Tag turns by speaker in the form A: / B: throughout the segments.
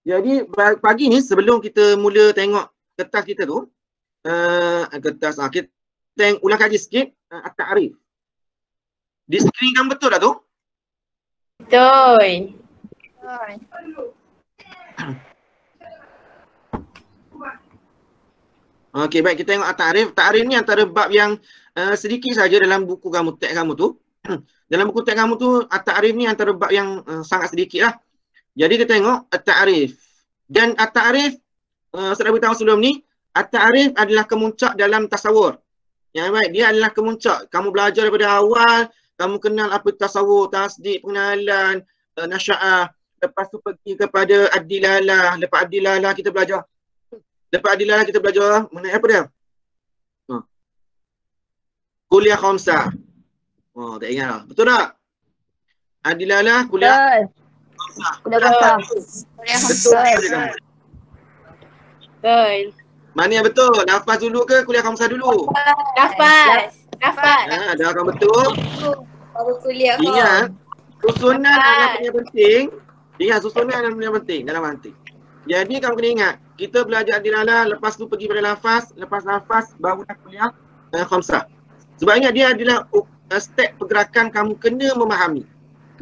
A: Jadi pagi ni sebelum kita mula tengok kertas kita tu, kertas kita ulang kaji sikit at-ta'rif. Di skrin kan betul tak tu?
B: Betul.
A: Okey, baik, kita tengok at-ta'rif. Ta'rif ni antara bab yang sedikit saja dalam buku kamu, teks kamu tu. Dalam buku teks kamu tu, at-ta'rif ni antara bab yang sangat sedikit lah. Jadi kita tengok at-ta'rif. Dan at-ta'rif, saya dah beritahu sebelum ni, at-ta'rif adalah kemuncak dalam tasawur. Ya, baik, dia adalah kemuncak. Kamu belajar daripada awal, kamu kenal apa tasawur, tasdik, pengenalan, nasya'ah. Lepas tu pergi kepada ad-dilalah. Lepas ad-dilalah kita belajar. Mengenai apa dia? Kuliah khamsah. Oh, tak ingat lah. Betul tak? Ad-dilalah, kuliah khamsah. Betul.
B: Betul.
A: Mana yang betul? Lafaz dulu ke kuliah khamsah dulu?
B: Lafaz.
A: Dah kan betul.
B: Baru kuliah kau.
A: Ingat, susunan adalah yang penting. Ingat, susunan adalah yang penting dalam mantik. Jadi kamu kena ingat, kita belajar ad-dilalah, lepas tu pergi pada lafaz, lepas lafaz baru dah kuliah khamsah. Sebab ingat, dia adalah step pergerakan kamu kena memahami.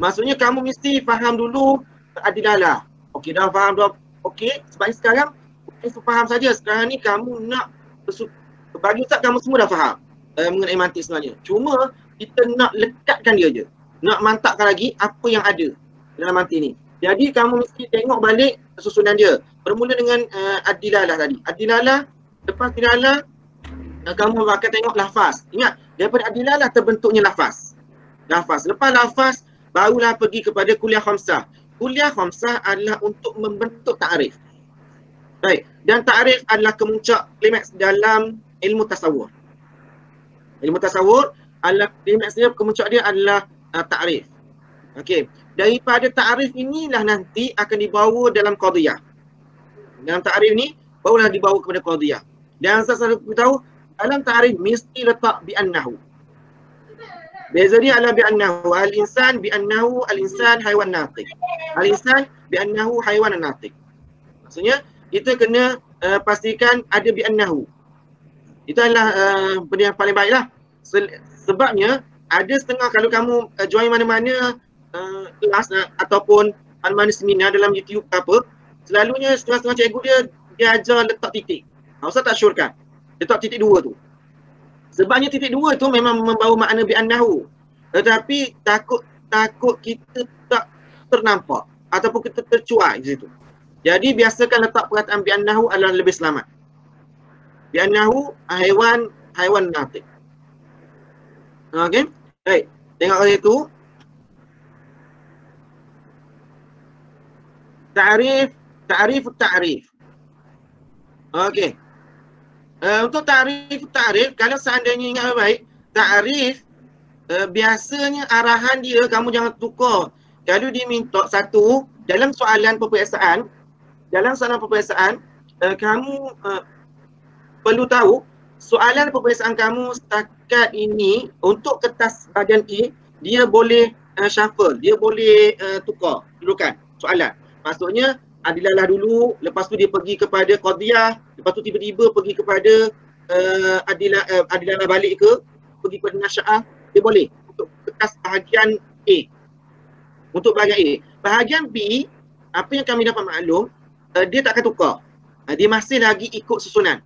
A: Maksudnya kamu mesti faham dulu ad-dilalah. Okey, dah faham dah. Okey, sebab sekarang faham saja. Sekarang ni kamu nak bagi Ustaz, kamu semua dah faham mengenai mantik sebenarnya. Cuma kita nak lekatkan dia je. Nak mantapkan lagi apa yang ada dalam mantik ni. Jadi kamu mesti tengok balik susunan dia. Bermula dengan ad-dilalah tadi. Ad-dilalah, lepas dilalah kamu akan tengok lafaz. Ingat, daripada ad-dilalah terbentuknya lafaz. Lepas lafaz barulah pergi kepada kuliah khamsah. Kuliah khamsah adalah untuk membentuk ta'rif. Baik, dan ta'rif adalah kemuncak klimaks dalam ilmu tasawur. Ilmu tasawur adalah klimaks dia, kemuncak dia adalah ta'rif. Okey, daripada ta'rif inilah nanti akan dibawa dalam qadhiyah. Dalam ta'rif ni barulah dibawa kepada qadhiyah. Dan saya selalu beritahu, dalam ta'rif mesti letak bi'annahu. Beza dia adalah bi'annahu al-insan, bi'annahu al-insan haiwan natiq. Al-insan bi'annahu haiwan natiq. Maksudnya kita kena pastikan ada bi'annahu. Itu adalah benda yang paling baiklah. Sebabnya ada setengah, kalau kamu join mana-mana kelas ataupun mana-mana seminar dalam YouTube apa, selalunya setengah-setengah cikgu dia ajar letak titik. Ustaz tak syorkan letak titik 2 tu. Sebabnya titik 2 tu memang membawa makna bi'annahu. Tetapi takut kita tak ternampak ataupun kita tercuai di situ. Jadi biasakan letak perkataan bi'annahu adalah lebih selamat. Bi'annahu haiwan natiq. Okey. Baik. Tengok kali itu. Ta'rif. Okey. Untuk ta'rif, kalau seandainya ingat baik, ta'rif biasanya arahan dia kamu jangan tukar. Kalau dia minta satu dalam soalan peperiksaan, kamu perlu tahu soalan peperiksaan kamu setakat ini untuk kertas bahagian A, dia boleh shuffle, dia boleh tukar dudukan soalan. Maksudnya ad-dilalah dulu, lepas tu dia pergi kepada qadhiyah, lepas tu tiba-tiba pergi kepada ad-dilalah balik ke, pergi kepada nasya'ah, dia boleh untuk kertas bahagian A. Untuk bahagian A. Bahagian B, apa yang kami dapat maklum, dia tak akan tukar. Dia masih lagi ikut susunan.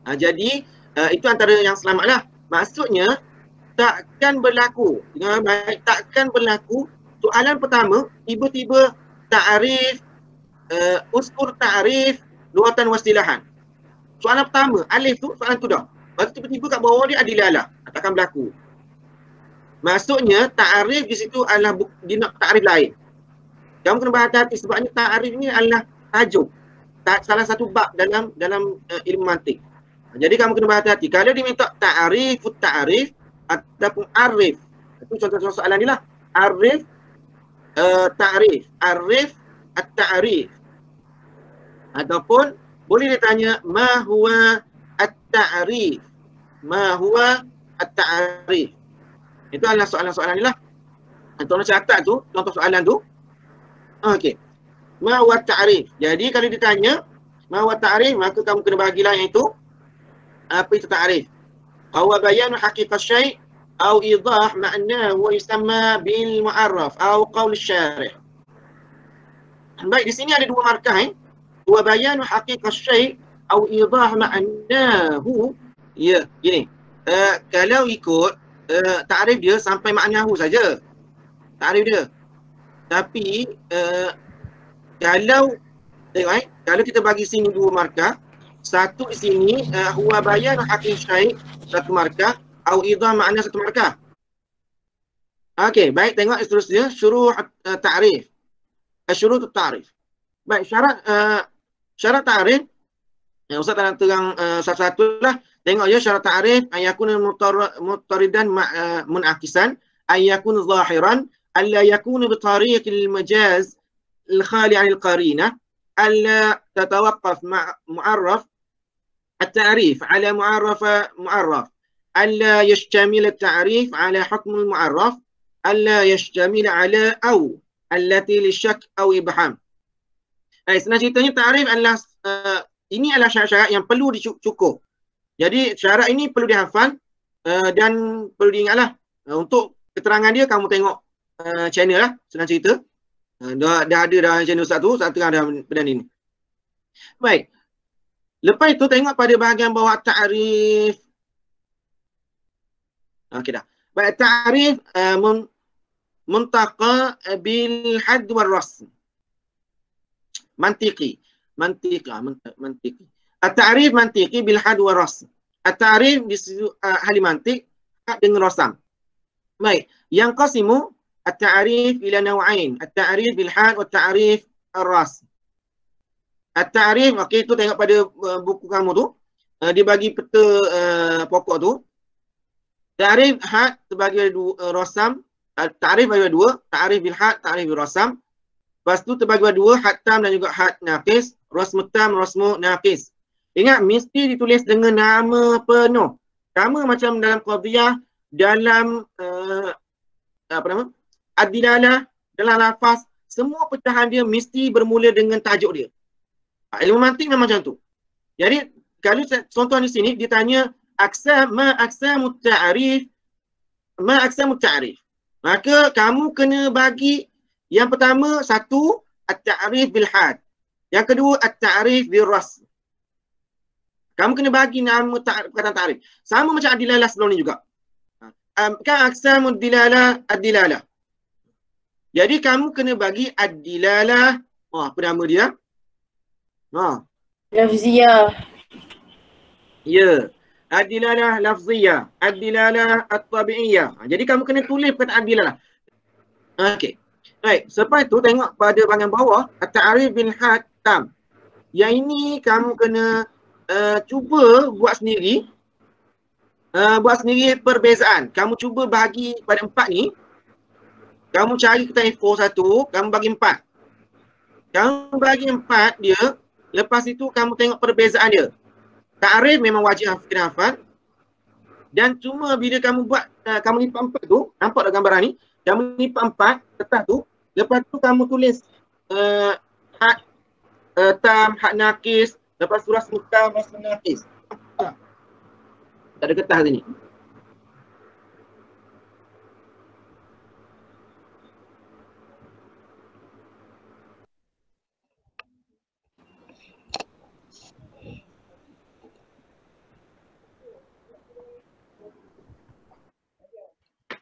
A: Jadi itu antara yang selamatlah. Maksudnya takkan berlaku soalan pertama tiba-tiba ta'rif, uskur ta'rif lughatan wasilahan. Soalan pertama alif tu, soalan tu dah. Lepas tu tiba-tiba kat bawah dia adilalah. Takkan berlaku. Maksudnya ta'rif di situ adalah dia nak ta'rif lain. Kamu kena berhati-hati sebabnya ta'rif ni adalah tajuk. Salah satu bab dalam ilmu mantik. Jadi kamu kena berhati-hati. Kalau dia minta ta'rifut ta'rif ataupun arif. Itu contoh soalan ni lah. Arif ta'rif. Arif at-ta'rif. Ataupun boleh dia tanya ma huwa at-ta'rif. Ma huwa at-ta'rif. Itu adalah soalan-soalan ni lah. Tolong catat tu, contoh soalan tu. Okey. ma huwa ta'rif. Jadi kalau ditanya ma huwa ta'rif, maka kamu kena bagilah yang itu apa itu ta'rif. Huwa bayanu haqiqat syai' atau idah maknahu wa yusamma bil mu'arraf atau qaul syarih. Baik, di sini ada dua markah. Huwa bayanu haqiqat syai' atau idah maknahu. Ya, gini. Kalau ikut ta'rif dia sampai maknahu saja. Ta'rif dia. Tapi kalau tengok kalau kita bagi sini dua markah, satu di sini huwa bayan haqiqat syai' satu markah, atau idah makna satu markah. Okey, baik, tengok seterusnya syuruh ta'rif. Syurut ta'rif. Baik, syarat ta'rif Ustaz nak terang satu-satu lah. Tengok ya syarat ta'rif ayakun muttaridan munakisan, ayakun zahiran, alla yakun bi tariqil majaz الخالي عن القرينة، ألا تتوقف مع معرف التعريف على معرف، ألا يشتمل التعريف على حكم المعرف، ألا يشتمل على أو التي للشك أو إبهام. Senang ceritanya ta'rif adalah ini adalah syarat-syarat yang perlu dicukup. Jadi syarat ini perlu dihafal dan perlu diingatlah. Untuk keterangan dia kamu tengok channel lah, senang cerita. Dah ada dalam channel satu tengah dalam pedan ini. Baik. Lepas itu tengok pada bahagian bawah ta'rif. Okey dah. Baik, ta'rif muntaqa bil hadd wal rasm. Mantiqi. At-ta'rif mantiqi bil hadd wal rasm. At-ta'rif di ahli mantiq dengan rasam. Baik, yang qasimu التعريف إلى نوعين، التعريف بالحاد والتعريف الرسم. التعريف, okey, tu tengok pada buku kamu tu, dia bagi peta pokok tu. Ta'rif had terbagi rasam, ta'rif bagi dua, ta'rif bil had, ta'rif bil rasam. Lepas tu terbagi dua, had tam dan juga had naqis, rasmu tam, rasmu naqis. Ingat, mesti ditulis dengan nama penuh. Sama macam dalam qadhiyah, dalam apa nama? Ad-dilalah, dalam lafaz, semua pecahan dia mesti bermula dengan tajuk dia. Ilmu mantik memang macam tu. Jadi, kalau contoh di sini, dia tanya, ma aqsamut ta'rif, maka kamu kena bagi, yang pertama, satu, at-ta'rif bil had. Yang kedua, at-ta'rif bil rasm. Kamu kena bagi nama perkataan ta'rif. Sama macam ad-dilalah sebelum ni juga. Kan aqsamud dilalah, ad-dilalah. Jadi kamu kena bagi ad-dilalah, apa nama dia?
B: Lafziyah.
A: Ya. Ad-dilalah lafziyah, ad-dilalah at-tabi'iyah. Jadi kamu kena tulis perkataan ad-dilalah. Okey. Baik, selepas itu tengok pada bahagian bawah at-ta'rif bil had tam. Yang ini kamu kena cuba buat sendiri. Buat sendiri perbezaan. Kamu cuba bahagi pada 4 ni. Kamu cari ketan A4 satu, kamu bagi 4. Kamu bagi 4 dia, lepas itu kamu tengok perbezaan dia. Ta'rif memang wajib kena hafal. Dan cuma bila kamu buat, kamu lipat 4 tu, nampak tak gambaran ni? Kamu lipat 4 kertas tu, lepas tu kamu tulis had tam, had naqis, lepas tu rasmu tam, rasmu naqis. Tak ada kertas sini.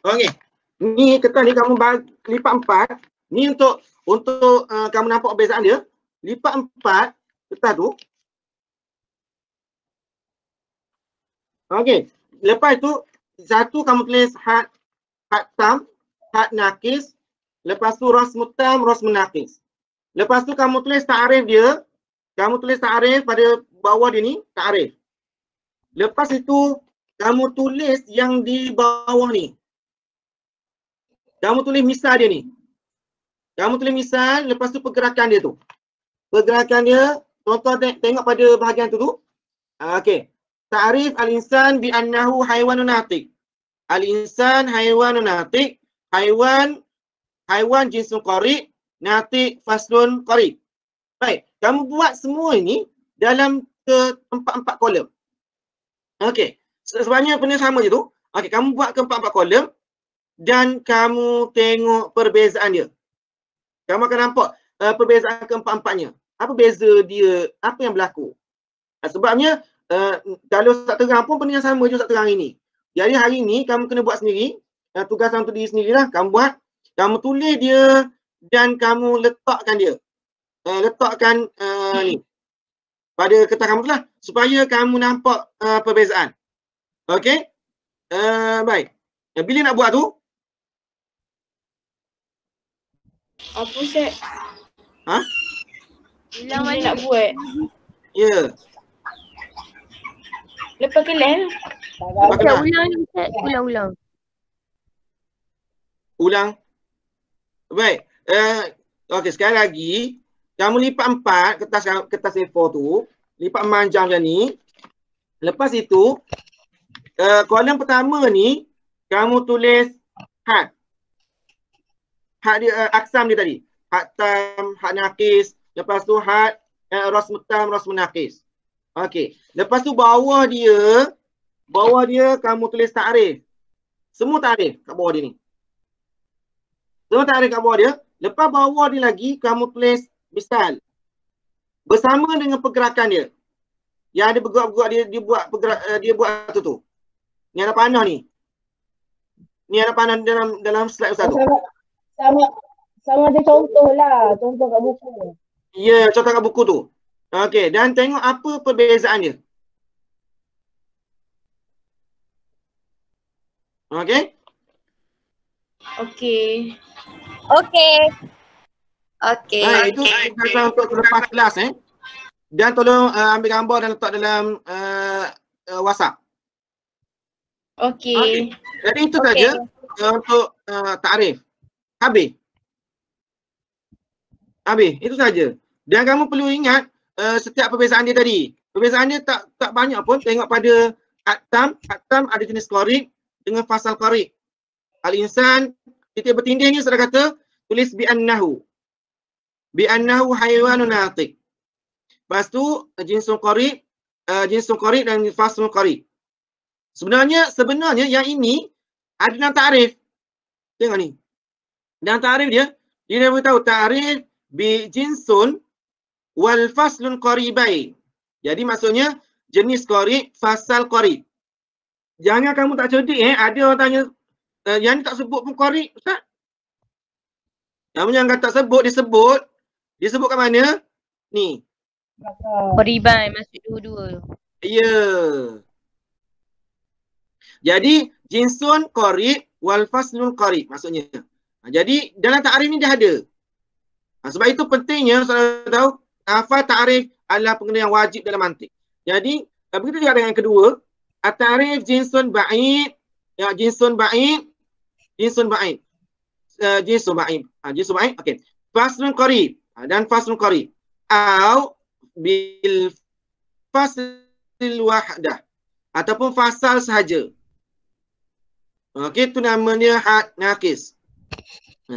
A: Okey. Ni kertas ni kamu lipat 4. Ni untuk kamu nampak perbezaan dia. Lipat 4 kertas tu. Okey. Lepas tu satu kamu tulis had tam, had naqis. Lepas tu rasmu tam, rasmu naqis. Lepas tu kamu tulis ta'rif dia. Kamu tulis ta'rif pada bawah dia ni, ta'rif. Lepas itu kamu tulis yang di bawah ni. Kamu tulis misal dia ni. Kamu tulis misal, lepas tu pergerakan dia tu. Pergerakan dia, contoh tengok pada bahagian tu. Okey. Ta'rif al-insan bi annahu haiwanun natiq. Al-insan haiwanun natiq. Haiwan jinsun qari', natiq faslun qarib. Baik, kamu buat semua ini dalam ke-4 kolom. Okey, sebenarnya benda sama je tu. Okey, kamu buat ke-4 kolom dan kamu tengok perbezaan dia. Kamu akan nampak perbezaan ke-4-4-nya. Apa beza dia, apa yang berlaku. Sebabnya kalau Ustaz terang pun benda yang sama je Ustaz terang ini. Jadi hari ni kamu kena buat sendiri. Tugasan untuk diri sendirilah. Kamu buat, kamu tulis dia dan kamu letakkan dia. Letakkan ni pada kertas kamu tu lah supaya kamu nampak perbezaan. Okey? Baik. Bila nak buat tu?
B: Apa Ustaz?
A: Ha?
B: Bila nak buat?
A: Ya.
B: Lepas kelas.
A: Lepas kelas.
C: Ulang ni Ustaz, ulang.
A: Ulang. Baik. Okey, sekali lagi kamu lipat 4 kertas A4 tu, lipat memanjang macam ni. Lepas itu kolom pertama ni kamu tulis had. Had dia aksam dia tadi. Had tam, had nakis, lepas tu had rasmu tam, rasmu nakis. Okey. Lepas tu bawah dia kamu tulis takrif. Semua takrif kat bawah dia ni. Semua takrif kat bawah dia. Lepas bawah dia lagi kamu tulis misal. Bersama dengan pergerakan dia. Yang ada bergerak-gerak dia buat tu. Ni ada panah ni. Ni ada panah dalam slide Ustaz tu.
D: Sama ada contoh lah. Contoh kat buku.
A: Ya, contoh kat buku tu. Okey, dan tengok apa perbezaan dia. Okey?
B: Okey.
A: Itu tugasan untuk selepas kelas Dan tolong ambil gambar dan letak dalam WhatsApp.
B: Okey.
A: Jadi itu saja untuk takrif. Habis. Itu saja. Dan kamu perlu ingat setiap perbezaan dia tadi. Perbezaan dia tak banyak pun. Tengok pada At-Tam ada jenis qarib dengan fasal qarib. Al-insan, titik bertindih ni sudah kata tulis bi'annahu. Bi'annahu haywanun natiq. Lepas tu jinsun qarib dan faslun qarib. Sebenarnya yang ini ada dalam ta'rif. Tengok ni. Dalam ta'rif dia beritahu ta'rif bi jinsun wal faslun qaribain. Jadi maksudnya jenis qarib, fasal qarib. Jangan kamu tak cerdik ada orang tanya yang ni tak sebut pun qarib Ustaz. Yang tak sebut disebut kat mana? Ni.
C: Qariban masuk dua-dua.
A: Ya. Jadi jinsun qarib wal faslun qarib maksudnya. Jadi dalam ta'rif ni dah ada. Sebab itu pentingnya saudara tahu hafal ta'rif adalah perkara yang wajib dalam mantik. Jadi begitu juga dengan yang kedua, at-ta'rif jinsun ba'id, jinsun ba'id. Okey. Faslun qarib dan faslun qarib. Au bil fasil wahdah ataupun fasal sahaja. Okey, itu namanya had nakis.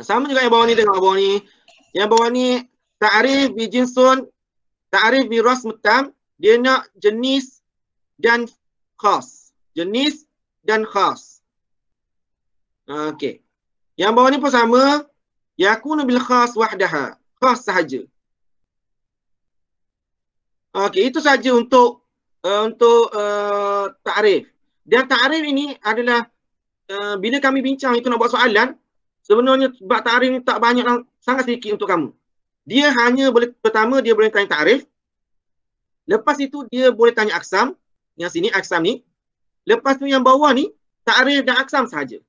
A: Sama juga yang bawah ni, tengok bawah ni. Yang bawah ni ta'rif bi jinsun, ta'rif bi rasm tam, dia nak jenis dan khas. Jenis dan khas. Okey. Yang bawah ni pun sama, yakunu bil khas wahdaha, khas sahaja. Okey, itu saja untuk ta'rif. Dan ta'rif ini adalah bila kami bincang itu nak buat soalan, sebenarnya bab ta'rif ni tak banyak, sangat sedikit untuk kamu. Dia hanya boleh, pertama dia boleh tanya ta'rif. Lepas itu dia boleh tanya aksam. Yang sini aksam ni. Lepas tu yang bawah ni ta'rif dan aksam sahaja.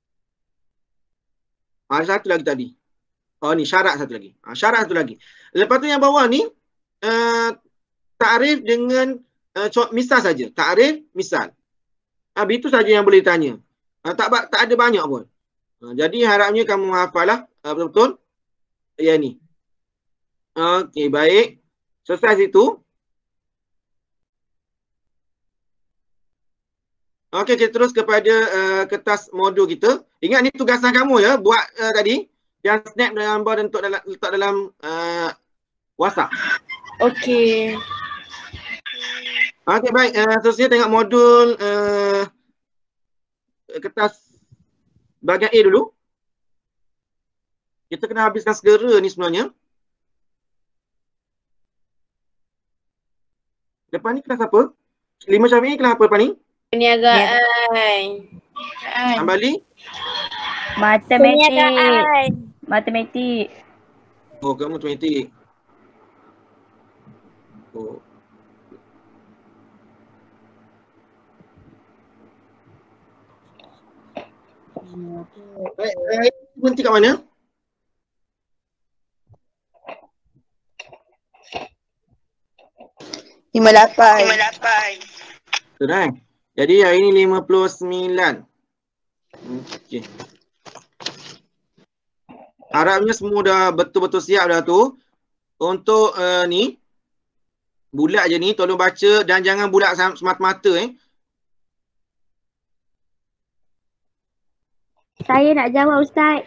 A: Ada satu lagi tadi. Oh ni syarat satu lagi. Syarat satu lagi. Lepas tu yang bawah ni ta'rif dengan misal saja. Ta'rif misal. Itu saja yang boleh ditanya. Tak ada banyak pun. Jadi harapnya kamu hafal lah betul-betul yang ni. Okey, baik. Selesai situ. Okey, kita terus kepada kertas modul kita. Ingat ni tugasan kamu ya, buat tadi. Yang snap dalam gambar dan letak dalam WhatsApp.
B: Okey.
A: Okey, baik. Seterusnya tengok modul kertas bahagian A dulu. Kita kena habiskan segera ni sebenarnya. Lepas ni kelas apa? 5 Syafi'i kelas apa lepas ni?
B: Perniagaan.
A: Ambali?
C: Matematik. Matematik.
A: Oh, kamu matematik. Oh. Baik, berhenti kat mana?
E: Lima lapan.
A: Betul kan? Jadi hari ni 59. Okey. Harapnya semua dah betul-betul siap dah tu. Untuk ni bulat je ni, tolong baca dan jangan bulat semata-mata
C: Saya nak jawab Ustaz.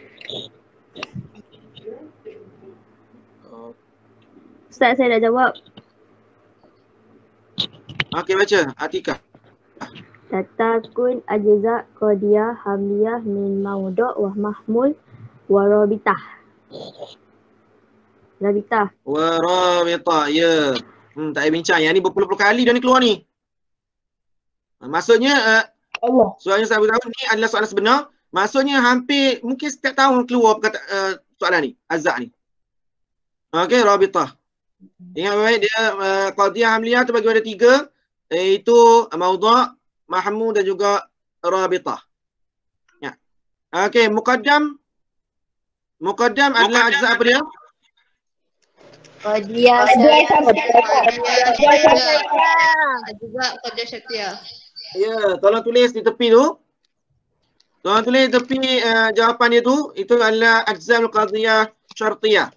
C: Ustaz saya nak jawab.
A: Okey, baca. Atika.
C: Tatakun ajza qadiyah hamliyah min maudu' wa mahmul wa rabitah. Rabitah.
A: Warabita, ya. Tak payah bincang. Yang ni berpuluh-puluh kali dah ni keluar ni. Maksudnya,
D: Allah.
A: soalan yang saya beritahu ni adalah soalan sebenar. Maksudnya hampir, mungkin setiap tahun keluar soalan ni, azak ni. Okey, rabitah. Ingat baik dia, qadiyah hamliyah tu bagi ada 3. Iaitu maudu', mahmul dan juga rabitah. Ya. Okey, muqaddam. Muqaddam adalah ajza apa dia?
C: Qadiyah
E: Juga kerja syatiah.
A: Ya, tolong tulis di tepi tu. Tolong tulis di tepi jawapan dia tu. Itu adalah ajza'ul qadiyah syartiyah.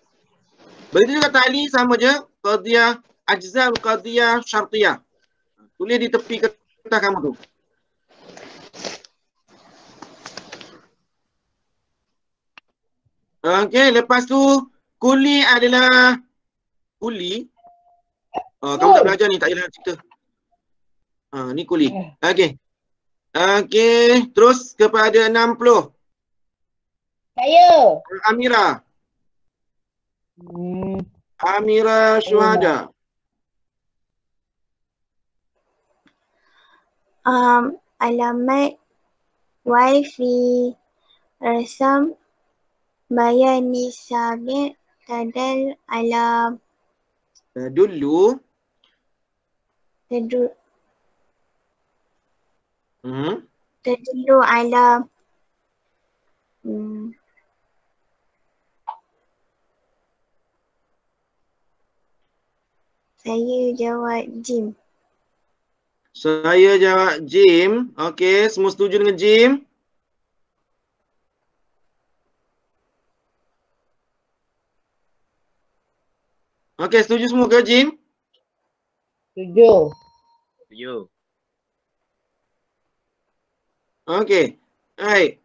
A: Begitu juga tali sama je. Qadiyah, ajza'ul qadiyah syartiyah. Tulis di tepi kertas kamu tu. Okey, lepas tu kuli adalah kuli. Kamu tak belajar ni, tak payah cerita. Ni kuli. Okey. Okey, terus kepada 60.
D: Saya.
A: Amira. Amira Syuhada.
F: Alamat wifi rasam bayani sabiq tadal ala
A: Dulu.
F: tadullu ala saya jawab Jim.
A: Saya jawab Jim. Okey, semua setuju dengan Jim? Okey, setuju semua ke Jim?
D: Setuju.
G: Setuju.
A: Okey. Baik.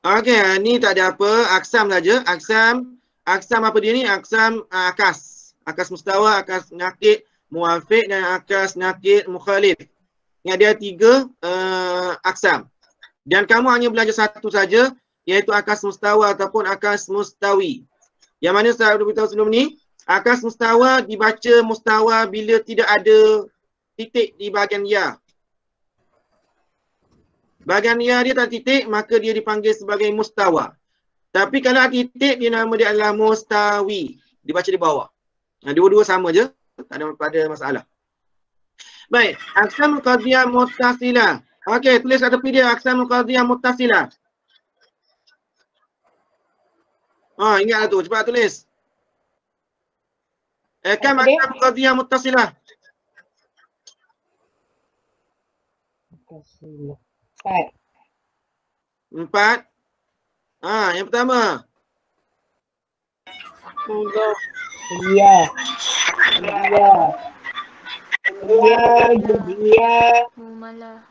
A: Okey, ni tak ada apa. Aksam saja. Aksam apa dia ni? Aksam akas. Akas mustawa, akas nakid, muwafiq dan akas nakid mukhalif. Ingat dia 3 aksam. Dan kamu hanya belajar satu saja, iaitu akas mustawa ataupun akas mustawi. Yang mana saya sudah beritahu sebelum ni, akas mustawa dibaca mustawa bila tidak ada titik di bahagian ya. Bahagian ya dia tak titik, maka dia dipanggil sebagai mustawa. Tapi kalau ada titik, dia nama dia adalah mustawi. Dibaca di bawah. Dua-dua sama je, tak ada masalah. Baik, aqsamul qadiyah muttasilah. Okey, tulis kat tepi dia aqsamul qadiyah muttasilah. Ingatlah tu, cepat tulis. Kam aqsamul qadiyah muttasilah. 4. Yang pertama.
D: Iya.
C: Malah.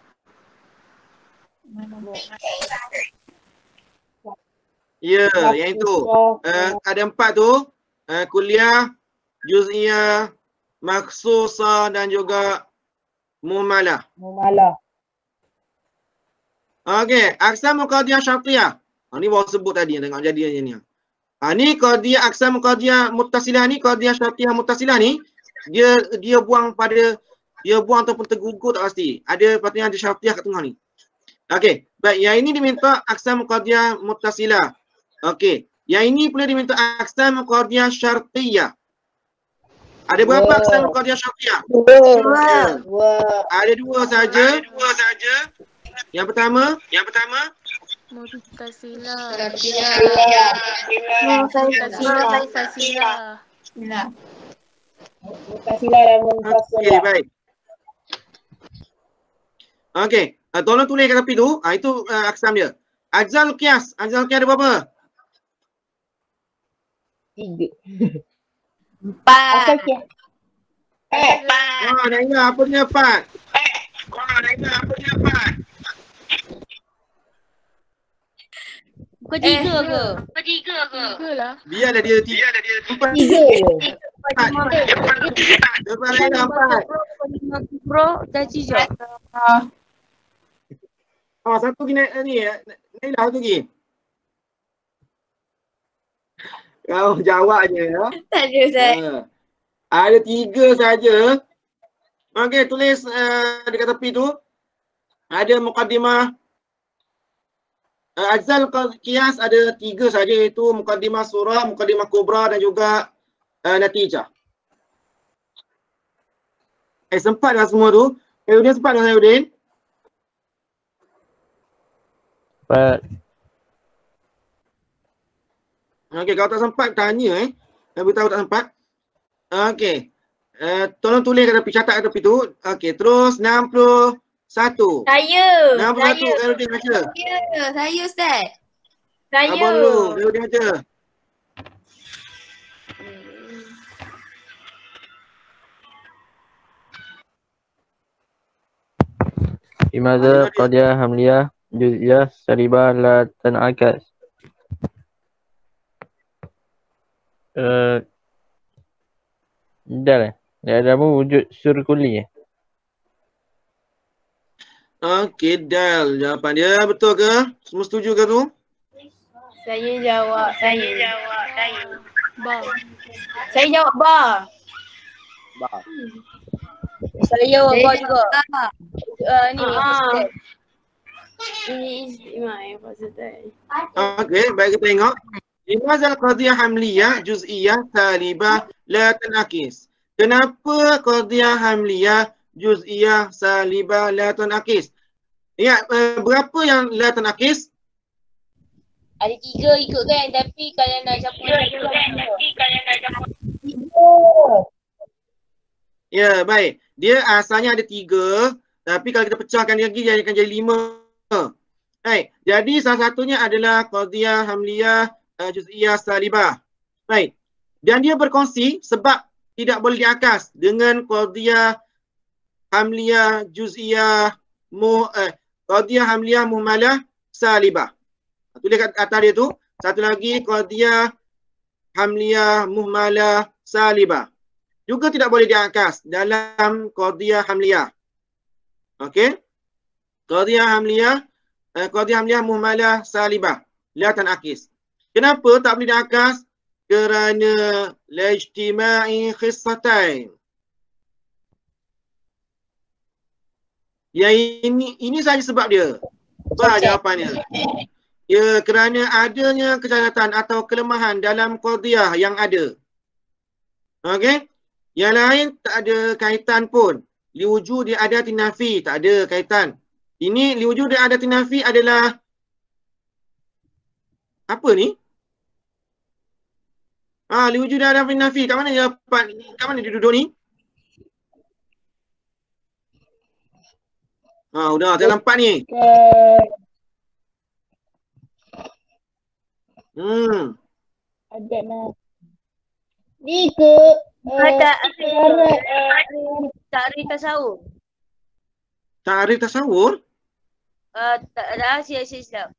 A: Ya, yang itu. Ada 4 tu. Kuliah, juz'iyah, makhsusah dan juga muhmalah.
D: Mumalah.
A: Okey, aqsam qadiyah syartiyah. Ni baru sebut tadi, tengok jadiannya ni. Ni qadiyah aqsam qadiyah muttasilah ni, qadiyah syartiyah muttasilah ni dia buang ataupun tergugur tak pasti. Ada patutnya ada syartiyah kat tengah ni. Okey, baik, yang ini diminta aqsam qadiyah muttasilah. Okey, yang ini pula diminta aqsam qadiyah syartiyah. Ada berapa aqsam qadiyah syartiyah?
D: Dua.
A: Ada dua saja. Yang pertama,
B: Muttasilah.
D: Muttasilah dan
A: okey,
D: munfasilah.
A: baik. Okey, tolong tulis kat tepi tu. Itu aqsam dia. Ajzal qiyas ada berapa?
D: 3.
B: Empat.
D: Okey.
A: Naila, apa dia 4?
B: Bukan tiga ke? Tiga lah.
A: Biarlah dia 3. 4.
D: 3 je.
A: Depan Naila 4.
B: Bro, dah cijak.
A: Satu lagi ni. Naila satu lagi. Kau jawab je ya.
B: Tak ada, Ustaz.
A: Ada 3 saja. Okey, tulis dekat tepi tu. Ada muqaddimah. Ajzal qiyas ada 3 saja, iaitu muqaddimah surah, muqaddimah kubra dan juga natijah. Sempat dah semua tu. Sayudin sempat dah Sayudin?
G: Sempat.
A: Okey, kalau tak sempat tanya beritahu tak sempat. Okey. Tolong tulis kat tepi, catat kat tepi tu. Okey, terus 61.
B: Saya.
A: 61, Sayudin baca.
B: Saya, Ustaz.
A: Abang dulu, Sayudin baca.
G: Limadha qadiyah hamliyah juz'iyah salibah la tan'akas. Dah lah. Dia ada apa wujud surkuli.
A: Okey, Dal. Jawapan dia betul ke? Semua setuju ke tu?
B: Saya jawab. Ba. Saya jawab ba. Saya jawab ba juga. Ni Ustaz. Ini istimewa Ustaz.
A: Okey, baik kita tengok. Limazal qadiyah hamliyah juz'iyah salibah la tanakis. Kenapa qadiyah hamliyah juz'iyah salibah la tanakis? Ingat berapa yang la tanakis?
B: Ada 3 ikut kan, tapi kalau nak campur
A: Ya, baik. Dia asalnya ada 3, tapi kalau kita pecahkan lagi dia akan jadi 5. Baik. Jadi salah satunya adalah qadiyah hamliyah juz'iyah salibah. Baik. Dan dia berkongsi sebab tidak boleh diakas dengan qadiyah hamliyah juz'iyah qadiyah hamliyah muhmalah salibah. Tulis kat atas dia tu. Satu lagi qadiyah hamliyah muhmalah salibah. Juga tidak boleh diakas dalam qadiyah hamliyah. Okey. Qadiyah hamliyah muhmalah salibah. La tanakis. Kenapa tak boleh diakas? Kerana la ijtima'i khissatain. Yang ini saja sebab dia. Apa jawapannya? Ya, kerana adanya kejahatan atau kelemahan dalam qadiyah yang ada. Okey? Yang lain tak ada kaitan pun. Liwujudi adati nafi, tak ada kaitan. Ini liwujudi adati nafi adalah apa ni? Liwujudi adati nafi. Kat mana dia dapat? Kat mana dia duduk ni? Udah, tak nampak ni.
D: Ada nak. Ni ke
B: Ta'rif tasawuf.
A: Ta'rif tasawur?
B: Rahsia Islam.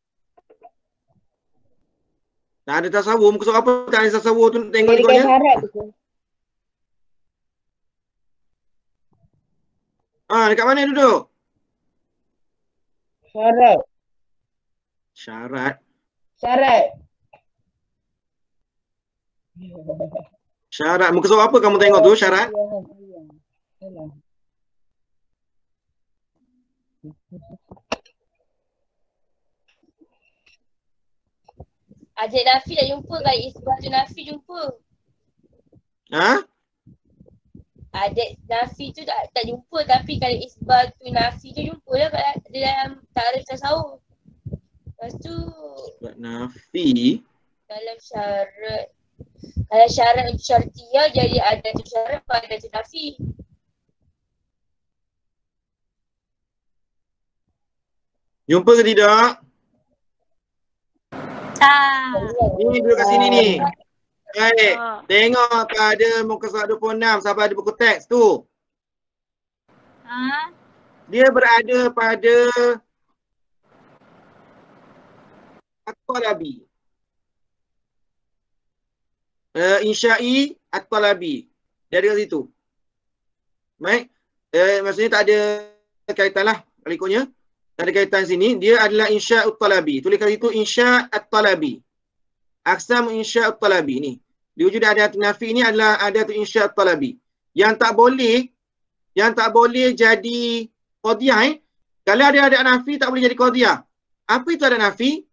A: Tak ada tasawur. Muka surat apa tak ada tasawur tu tengok
D: Berikan
A: ikutnya?
D: syarat tu.
A: Dekat mana duduk?
D: Syarat.
A: Syarat.
D: Syarat.
A: Syarat. Muka surat apa kamu tengok tu syarat?
B: Adik Nafi dah jumpa kali isbat tu Nafi jumpa.
A: Ha?
B: Adik Nafi tu tak jumpa tapi kalau isbat tu Nafi tu jumpa lah kat dalam tarikh tasawuf. Lepas tu
A: Sebab Nafi.
B: dalam syarat, kalau syarat untuk syartiyah jadi ada tu syarat ada tu Nafi.
A: Jumpa ke tidak?
F: Tak.
A: Ni duduk kat sini ni. Baik. Tengok pada muka surat 26 sampai ada buku teks tu.
F: Ha?
A: Dia berada pada At-Talabi. Insya'i At-Talabi. Dia ada kat situ. Baik. Maksudnya tak ada kaitan lah berikutnya. Tak ada kaitan sini. Dia adalah Insya' At-Talabi. Tulis kat situ Insya' At-Talabi. Aqsam Insya' At-Talabi ni. Di wujud adat nafi ni adalah adat Insya' At-Talabi. Yang tak boleh jadi qadiyah Kalau ada adat nafi tak boleh jadi qadiyah. Apa itu adat nafi?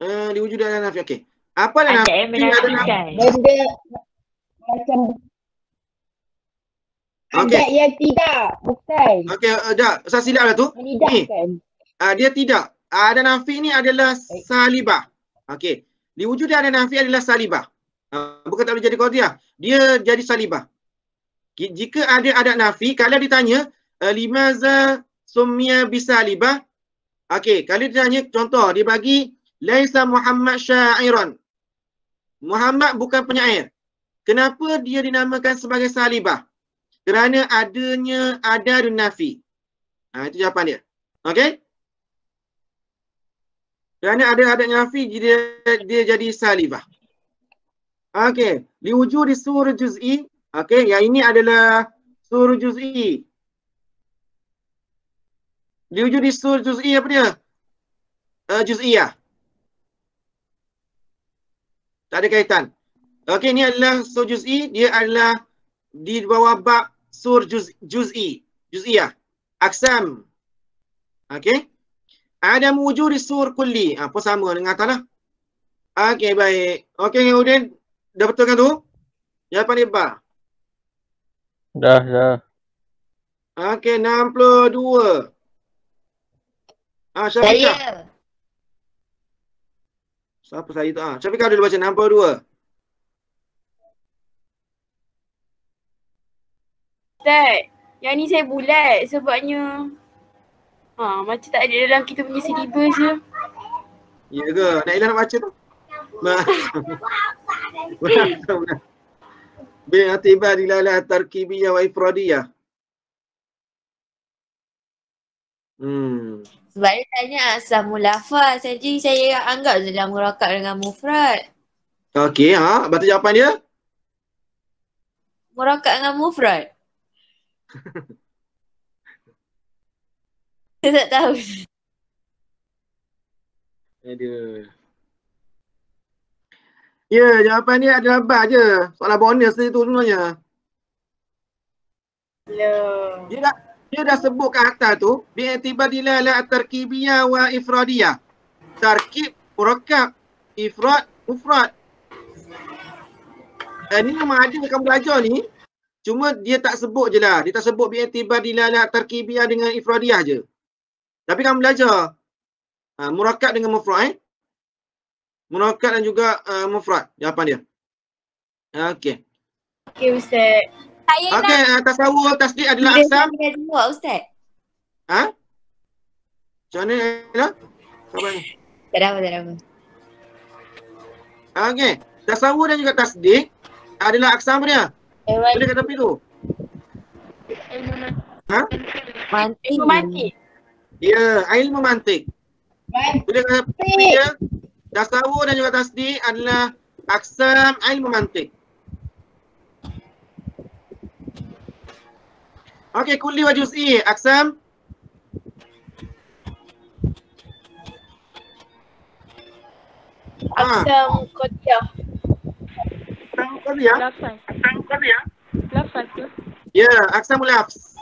A: Di wujud adat nafi. Okey. Apa adat nafi?
F: Ada yang menafikan.
D: Benda macam
A: Okey.
D: adat yang tidak. Bukan.
A: Okey, dah. Saya silap lah tu.
D: Menidakkan.
A: Dia tidak. Ada nafi ni adalah salibah. Okey. Di wujud ada nafi adalah salibah. Bukan tak boleh jadi qadiyah. Dia jadi salibah. Jika ada adat nafi, kalau ditanya limaza summiya bisalibah. Okey, kalau ditanya contoh dia bagi laisa Muhammad syairan. Muhammad bukan penyair. Kenapa dia dinamakan sebagai salibah? Kerana adanya adadun nafi. Itu jawapan dia. Okey? Kerana ada adat nafi dia jadi salibah. Okey, liwujudi surah juz'i. Okey, yang ini adalah surah juz'i. Liwujudi surah juz'i apa dia? Juz'iyah. Tak ada kaitan. Okey, ini adalah surah juz'i, dia adalah di bawah bab surah juz'i, juz'iyah. Aqsam. Okey. Ada wujudi sur kulli. Apa sama dengan atas lah. Okey, baik. Okey, kemudian dah betul kan tu? Jawapan dia ba.
G: Dah.
A: Okey, 62. Syafiqah.
B: Saya.
A: Siapa saya tu? Syafiqah dulu baca 62.
H: Ustaz, yang ni saya bulat sebabnya macam tak ada dalam kita punya syllabus je.
A: Ya ke? Nailah nak baca tu? Bi'atibar dilalah tarkibiyah wa ifradiyah.
B: Sebab dia tanya asal lafaz. Jadi saya anggap je lah murakkab dengan mufrad.
A: Okey, betul jawapan dia?
B: Murakkab dengan mufrad. Saya tak tahu.
A: Aduh. Ya, jawapan dia adalah ba je. Soalan bonus dia tu sebenarnya. Dia dah sebut kat atas tu, bi'atibar dilalah at-tarkibiyah wa ifradiyah. Tarkib, murakkab, ifrad, mufrad. Ini memang ada kamu belajar ni. Cuma dia tak sebut je lah. Dia tak sebut bi'atibar dilalah at-tarkibiyah dengan ifradiyah je. Tapi kamu belajar murakkab dengan mufrad murakkab dan juga mufrad jawapan dia. Okey.
H: Okey Ustaz.
A: Okey, tasawur tasdid adalah aqsam.
B: Dia jawab Ustaz.
A: Macam mana lah? Sabar ni.
B: Tak ada apa.
A: Okey, tasawur dan juga tasdid adalah aqsam dia. Boleh kat tepi tu.
H: Ilmu mantik.
A: Ya, ilmu mantik. Bila kata dia, tasawur dan juga tasdid adalah Aksam ilmu mantik. Okey, kulli wa juz'i. Aksam.
H: Aksam qadiyah.
A: Qadiyah.
H: Lafaz tu.
A: Ya, aksamul lafz.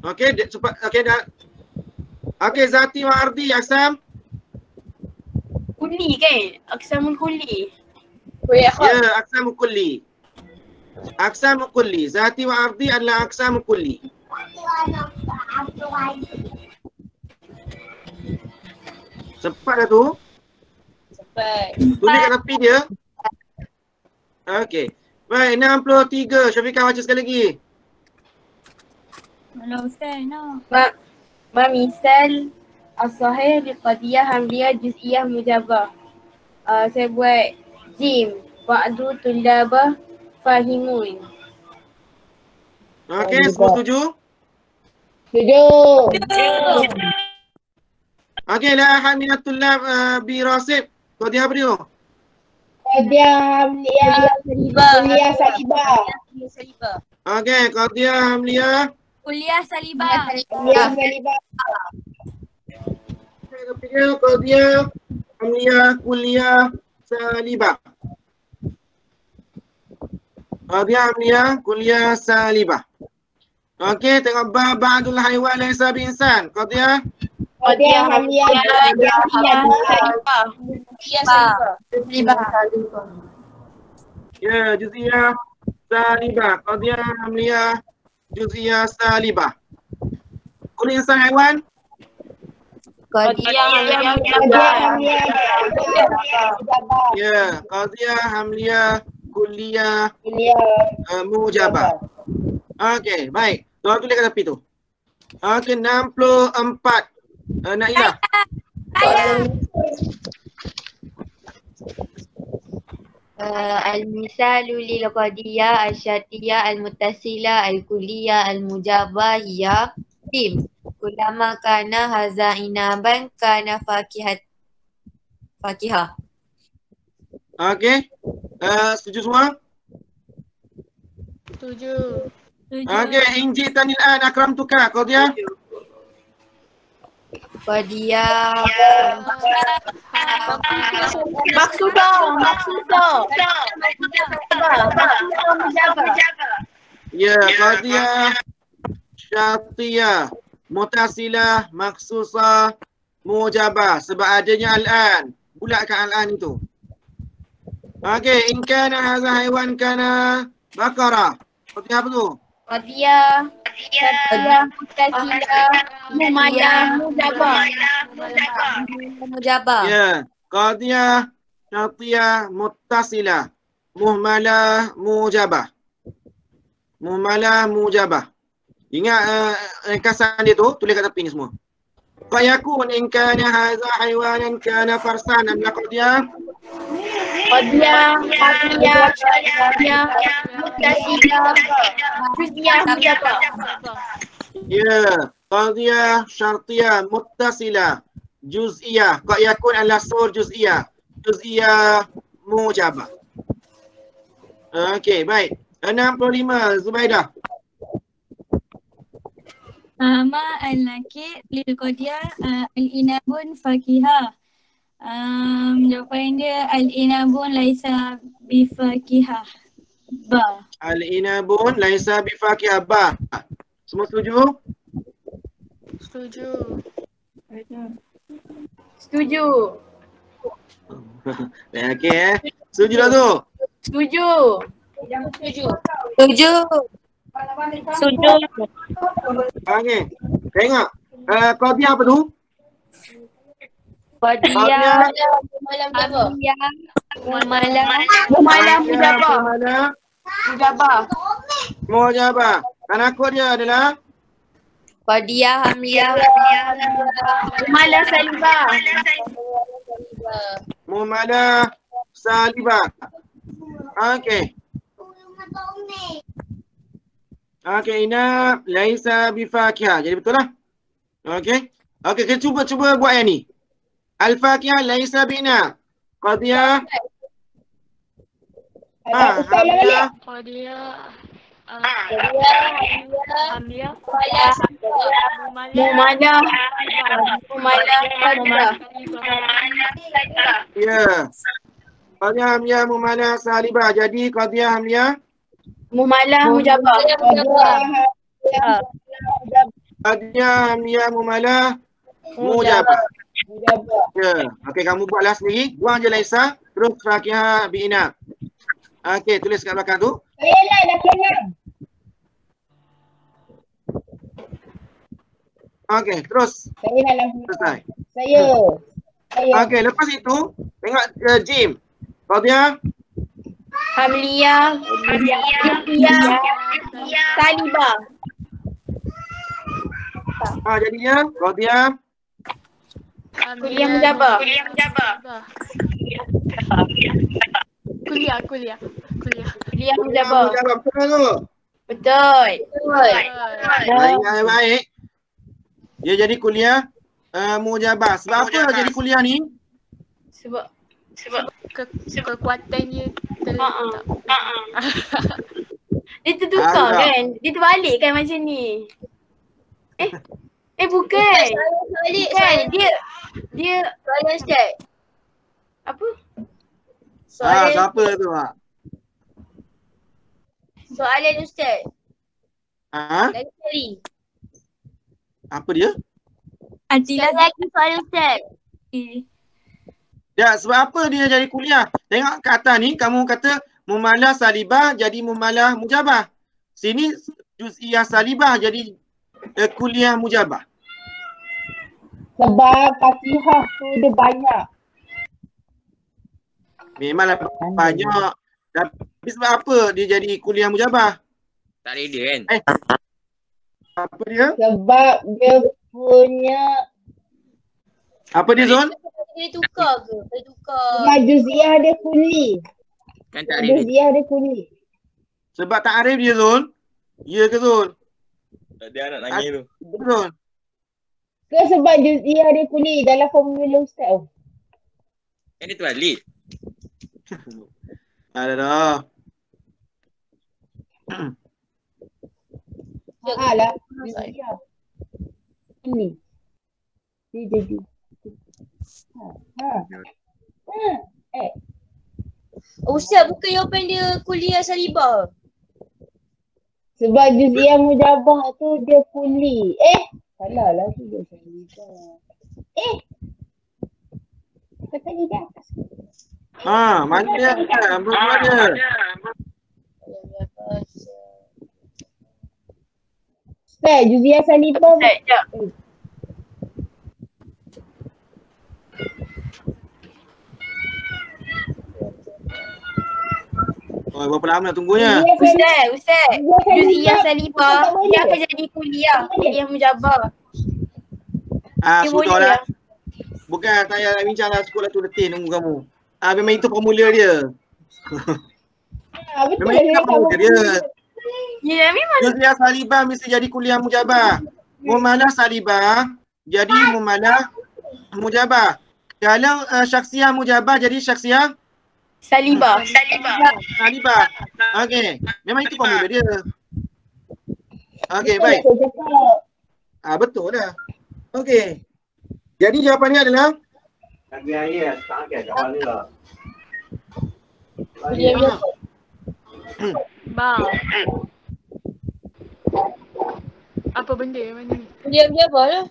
A: Okey, okey dah. Okey, zati wa ardi aksam.
H: Kulli kan? Aksamul kulli.
A: Ya, aksamul kulli. Aksamul kulli. Zati wa ardi adalah aksamul kulli. Cepat dah tu.
B: Cepat.
A: Tulis kat tepi dia. Okey. Baik, 63. Syafiqah baca sekali lagi.
C: Hello Ustaz, no.
H: Ma misal as-sahih li qadiyah hamliyah juz'iyah mujabah. Saya buat jim ba'du tulabah fahimun.
A: Okey, semua setuju?
D: Setuju.
A: Okey, la hamilatul lab bi rasib. Qadiyah apa dia?
D: Qadiyah hamliyah kuliah salibah.
A: Okey, qadiyah hamliyah.
C: Kuliah salibah.
D: Kuliah salibah.
A: Qadiyah hamliyah kuliah salibah. Qadiyah hamliyah kuliah salibah. Okey, tengok ba'dul haiwan laysa bi insan. Qadiyah
D: Qadiyah hamliyah salibah.
A: ya, juz'iyah salibah. Qadiyah hamliyah juz'iyah salibah. Kul insan haiwan.
H: Qadiyah hamliyah
A: Ya, qadiyah hamliyah kuliah mujabah. Okey, baik. Tuan tulis kat tepi tu. Okey, 64. Nailah.
E: Al-misalu lil qadiyah al-syatiyah al-muttasila al-kulliyah al-mujabah hiya tim. Kulama kana haza inaban kana fakihah.
A: Okey. Setuju semua?
H: Setuju.
A: Okey, inji tanil an akramtuka. Qadiyah.
E: Qadiyah
H: Maksudah.
A: Ya, qadiyah syatiyah mutasilah maksusah mujabah sebab adanya al-an. Bulatkan al-an itu. Okey, in kana hadha haiwan kana bakara. Qadiyah apa tu?
H: Qadiyah muttasila
E: mujabah.
A: Ya, qadiyah syatiyah muttasilah muhmalah mujabah. Muhmalah mujabah. Ingat ringkasan dia tu, tulis kat tepi ni semua. Qayakun in kana hadha haiwanan kana farsan am qadiyah.
H: Qadiyah muttasila juz'iyah mujabah.
A: Ya, qadiyah syartiyah muttasilah juz'iyah. Qayakun adalah sur juz'iyah. Juz'iyah mujabah. Okey, baik. 65 Zubaidah.
C: Ma al-nakir lil qadiyah al-inabun fakihah. Jawapan dia al-inabun laisa bifakihah. Ba.
A: Al-inabun laisa bifakihah ba. Semua setuju?
H: Setuju.
A: Okey Setuju tak tu?
H: Setuju.
A: Okey. Tengok. Qadiyah apa tu?
E: Qadiyah
H: Mumalah
A: mujabah. Kanakut dia adalah
E: Qadiyah hamliyah
H: mumalah salibah.
A: mumalah salibah. Okey. Okey, ina laisa bifakihah. Jadi betul lah. Okey. Okey, kita cuba buat yang ni. Al-Fakihah laisa bina. Qadiyah.
D: Ustaz ulang balik.
I: Qadiyah.
B: Hamliah.
H: Mumalah.
A: Ya. Qadiyah hamliah mumalah salibah. Jadi qadiyah hamliah.
H: Mumalah mujabah.
A: Qadiyah hamliah mumalah mujabah. Ya. Okey, kamu buatlah sendiri. Buang je laisa. Terus Fakihah bina. Okey, tulis kat belakang tu.
D: Saya lah dah kenyang.
A: Okey, terus.
D: Saya nak lampu.
A: Selesai.
D: Saya.
A: Okey, lepas itu tengok Jim. Qadiyah
H: Hamliah. Salibah.
A: jadinya qadiyah
H: Kuliah mujabah.
I: Kuliah
H: mujabah.
A: Jawab betul tu.
H: Betul.
A: Baik. Dia jadi kuliah mujabah. Sebab apa jadi kuliah ni?
H: Sebab
I: kekuatannya terletak.
H: dia tertukar kan? Dia terbalik kan macam ni. Bukan. Bukan. Dia
B: Soalan Ustaz.
H: apa?
A: Siapa tu?
B: Soalan Ustaz.
A: Ha?
B: Lagi sekali.
A: Apa dia?
B: Lagi soalan Ustaz.
A: Ya, sebab apa dia jadi kuliah? Tengok kat atas ni, kamu kata mumalah salibah jadi mumalah mujabah. Sini juz'iyah salibah jadi kuliah mujabah.
D: Sebab Fakihah tu dia banyak.
A: Memanglah banyak. Tapi sebab apa dia jadi kuliah mujabah?
J: Tak ada kan?
A: Apa dia?
D: Sebab dia punya
A: Apa dia Zon?
B: Boleh tukar ke? Boleh tukar.
D: sebab juz'iyah dia kuli.
J: Kan tak ada.
D: Juz'iyah dia kuli.
A: Sebab takrif dia Zon. Ya ke Zon?
J: Dia anak nangis tu.
A: Zon.
D: Ke sebab juz'iyah dia kuli dalam formula Ustaz.
J: Kan dia tu balik.
A: Ada dah.
D: Lah. Juz'iyah. Ini. Dia jadi.
B: Ustaz bukan jawapan dia kuliah salibah.
D: Sebab juz'iyah mujabah tu dia kuli. Salah lah tu dia salibah. Kata ni dah.
A: Mana dia? Mana dia?
D: Ustaz, juz'iyah salibah.
H: Sekejap.
A: Oh, berapa lama nak tunggunya?
H: Ustaz. Juz'iyah salibah dia akan jadi kuliah mujabah. Dia
A: Sudahlah. Bukan tak payah bincang lah, sekolah tu letih nunggu kamu. Memang itu formula dia.
D: Betul
A: Memang itu formula dia.
H: Ya memang.
A: Juz'iyah salibah mesti jadi kuliah mujabah. Mumalah salibah jadi mumalah mujabah. Kalau syaksiyah mujabah jadi syaksiyah
H: Salibah.
A: salibah. Okey. Memang itu formula dia. Okey, baik. Betul lah. Okey. Jadi jawapannya adalah
I: Bang. Apa benda mana ni?
B: Kuliah mujabah lah.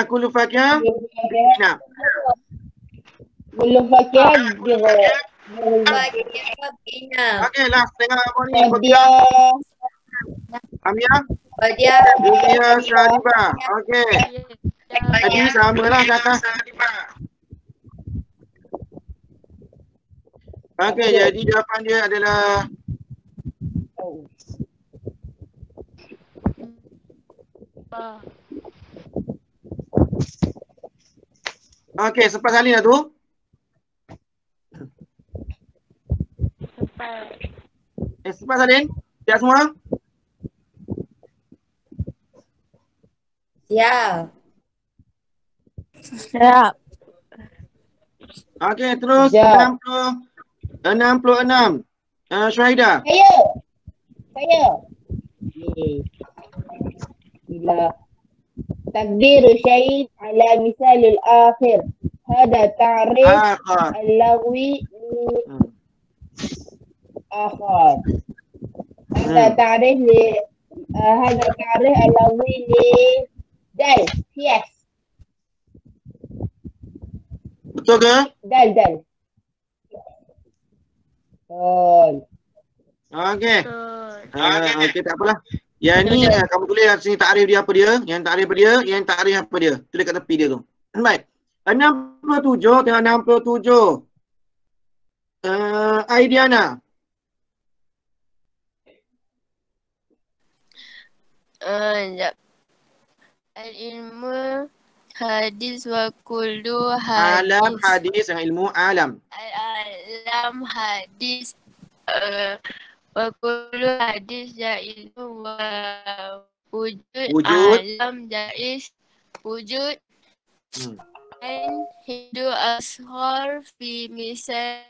A: kullu fakihah. Nah.
D: Belum Fakihah dia.
A: Okey, last tengok apa ni.
D: Qadiyah.
A: Hamiyah.
E: Qadiyah.
A: Juz'iyah salibah. Okey. Jadi samalah kata salibah. Okey, jadi jawapan dia adalah okey, sempat salin dah tu? Sempat salin? Siap semua?
E: Ya.
B: Siap.
A: Okey, terus
D: Sekejap.
A: 66. Syahida.
D: Saya. Ni. Bila تقدير الشيء على مثال الآخر هذا تعريف اللغوي آخر هذا تعريف هذا تعريف اللغوي لدال hias.
A: Betul ke?
D: Dal.
A: Okey. Okey, tak apalah. Yang ni kamu tulis kat sini takrif dia apa dia, yang takrif apa dia, yang takrif apa dia. Tulis kat tepi dia tu. Baik. 67, tengok 67. Aidiana.
B: Sekejap. Al-ilmu hadis wa kullu hadis.
A: Alam hadis, yang ilmu alam.
B: Alam hadis wa kullu hadis jaizu wa wujud. Alam jaiz wujud. Hidu ashar fi misal